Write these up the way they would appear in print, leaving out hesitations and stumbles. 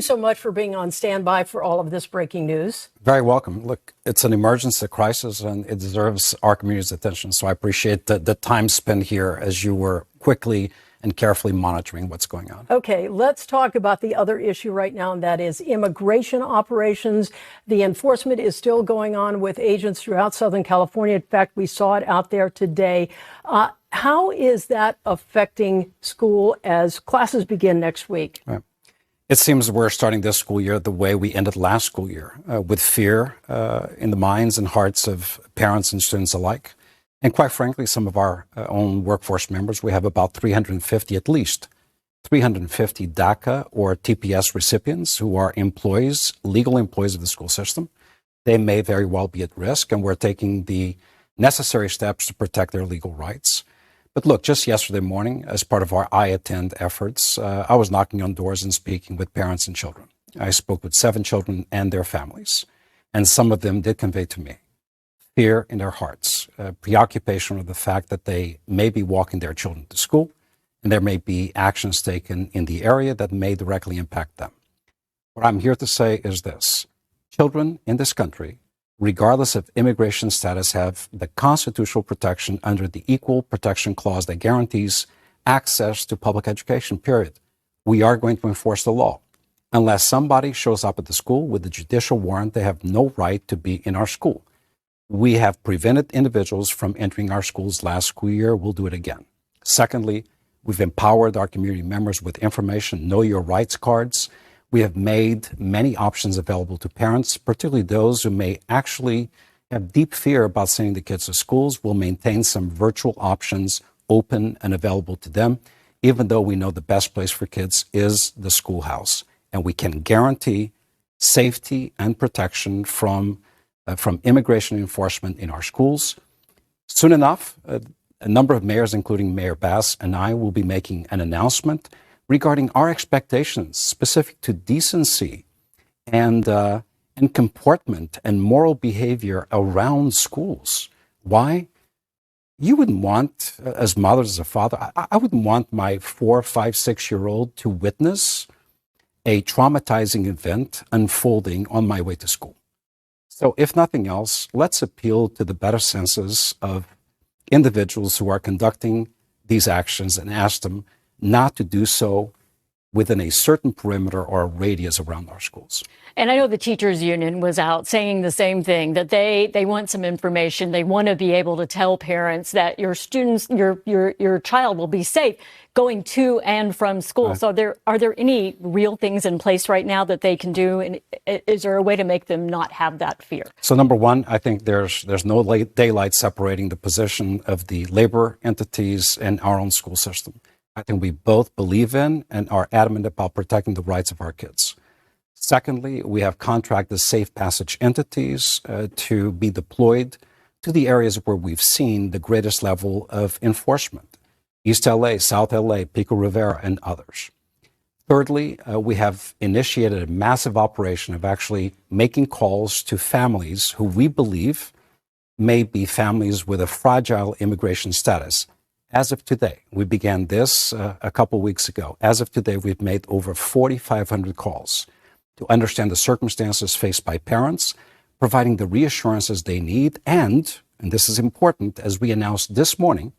So much for being on standby for all of this breaking news. Very welcome. Look, it's an emergency crisis and it deserves our community's attention. So I appreciate the time spent here as you were quickly and carefully monitoring what's going on. Okay, let's talk about the other issue right now, and that is immigration operations. The enforcement is still going on with agents throughout Southern California. In fact, we saw it out there today. How is that affecting school as classes begin next week? Right. It seems we're starting this school year the way we ended last school year, with fear in the minds and hearts of parents and students alike. And quite frankly, some of our own workforce members, we have about 350, at least 350 DACA or TPS recipients who are employees, legal employees of the school system. They may very well be at risk, and we're taking the necessary steps to protect their legal rights. But look, just yesterday morning, as part of our I Attend efforts, I was knocking on doors and speaking with parents and children. I spoke with 7 children and their families, and some of them did convey to me fear in their hearts, preoccupation with the fact that they may be walking their children to school, and there may be actions taken in the area that may directly impact them. What I'm here to say is this: children in this country, regardless of immigration status, have the constitutional protection under the Equal Protection Clause that guarantees access to public education, period. We are going to enforce the law. Unless somebody shows up at the school with a judicial warrant, they have no right to be in our school. We have prevented individuals from entering our schools last school year. We'll do it again. Secondly, we've empowered our community members with information, know your rights cards. We have made many options available to parents, particularly those who may actually have deep fear about sending the kids to schools. We'll maintain some virtual options open and available to them, even though we know the best place for kids is the schoolhouse. And we can guarantee safety and protection from immigration enforcement in our schools. Soon enough, a number of mayors, including Mayor Bass and I, will be making an announcement regarding our expectations specific to decency and comportment and moral behavior around schools. Why? You wouldn't want, as mothers, as a father, I wouldn't want my 4, 5, 6-year-old to witness a traumatizing event unfolding on my way to school. So if nothing else, let's appeal to the better senses of individuals who are conducting these actions and ask them not to do so within a certain perimeter or a radius around our schools. And I know the teachers union was out saying the same thing, that they want some information. They want to be able to tell parents that your students, your child will be safe going to and from school. So are there any real things in place right now that they can do? And is there a way to make them not have that fear? So number one, I think there's no daylight separating the position of the labor entities and our own school system. I think we both believe in and are adamant about protecting the rights of our kids. Secondly, we have contracted safe passage entities to be deployed to the areas where we've seen the greatest level of enforcement: East LA, South LA, Pico Rivera, and others. Thirdly, we have initiated a massive operation of actually making calls to families who we believe may be families with a fragile immigration status. As of today, we began this a couple weeks ago. As of today, we've made over 4,500 calls to understand the circumstances faced by parents, providing the reassurances they need. And this is important, as we announced this morning,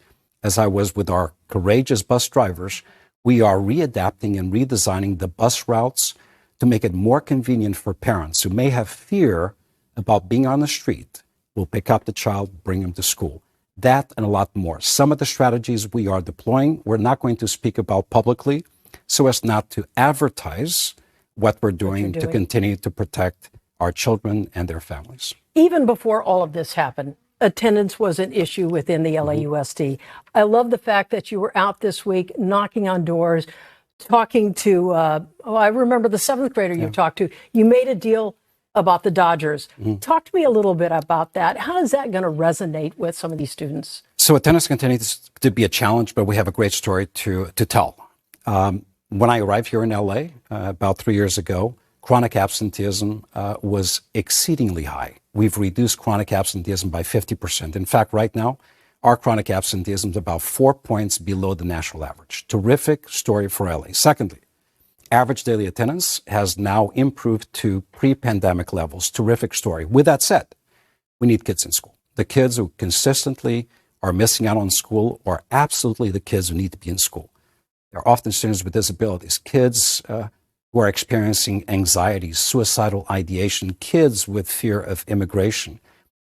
as I was with our courageous bus drivers, we are readapting and redesigning the bus routes to make it more convenient for parents who may have fear about being on the street. We'll pick up the child, bring him to school. That and a lot more. Some of the strategies we are deploying, we're not going to speak about publicly so as not to advertise what we're doing to continue to protect our children and their families. Even before all of this happened, attendance was an issue within the LAUSD. I love the fact that you were out this week knocking on doors, talking to, I remember the 7th grader you talked to. You made a deal about the Dodgers. Talk to me a little bit about that. How is that going to resonate with some of these students? So attendance continues to be a challenge, but we have a great story to tell. When I arrived here in LA about 3 years ago, chronic absenteeism was exceedingly high. We've reduced chronic absenteeism by 50%. In fact, right now, our chronic absenteeism is about 4 points below the national average. Terrific story for LA. Secondly, Average daily attendance has now improved to pre-pandemic levels. Terrific story. With that said, we need kids in school. The kids who consistently are missing out on school are absolutely the kids who need to be in school. They're often students with disabilities, kids who are experiencing anxiety, suicidal ideation, kids with fear of immigration.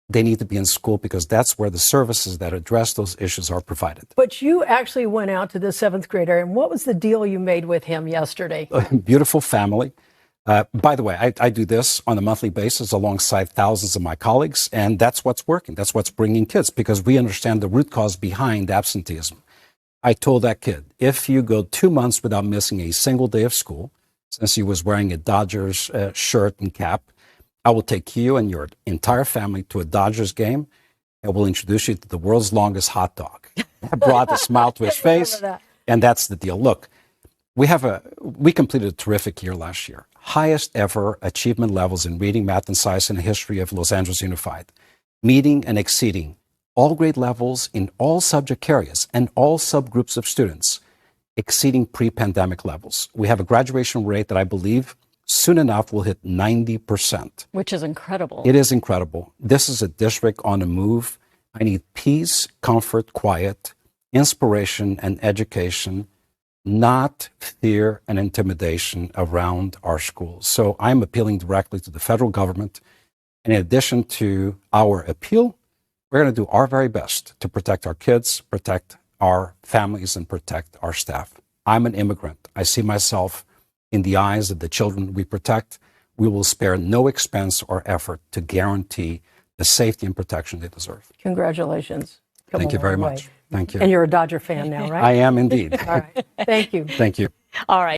They need to be in school because that's where the services that address those issues are provided. But you actually went out to the 7th grader, and what was the deal you made with him yesterday? A beautiful family. By the way, I do this on a monthly basis alongside thousands of my colleagues, and that's what's working. That's what's bringing kids, because we understand the root cause behind absenteeism. I told that kid, if you go 2 months without missing a single day of school, since he was wearing a Dodgers shirt and cap, I will take you and your entire family to a Dodgers game, and we'll introduce you to the world's longest hot dog. That brought a smile to his face, and that's the deal. Look, we completed a terrific year last year. Highest ever achievement levels in reading, math, and science in the history of Los Angeles Unified. Meeting and exceeding all grade levels in all subject areas and all subgroups of students, exceeding pre-pandemic levels. We have a graduation rate that I believe soon enough will hit 90%. Which is incredible. It is incredible. This is a district on the move. I need peace, comfort, quiet, inspiration, and education, not fear and intimidation around our schools. So I'm appealing directly to the federal government. In addition to our appeal, we're going to do our very best to protect our kids, protect our families, and protect our staff. I'm an immigrant. I see myself in the eyes of the children we protect. We will spare no expense or effort to guarantee the safety and protection they deserve. Congratulations. Thank you very much. Thank you. And you're a Dodger fan now, right? I am indeed. All right. Thank you. Thank you. All right.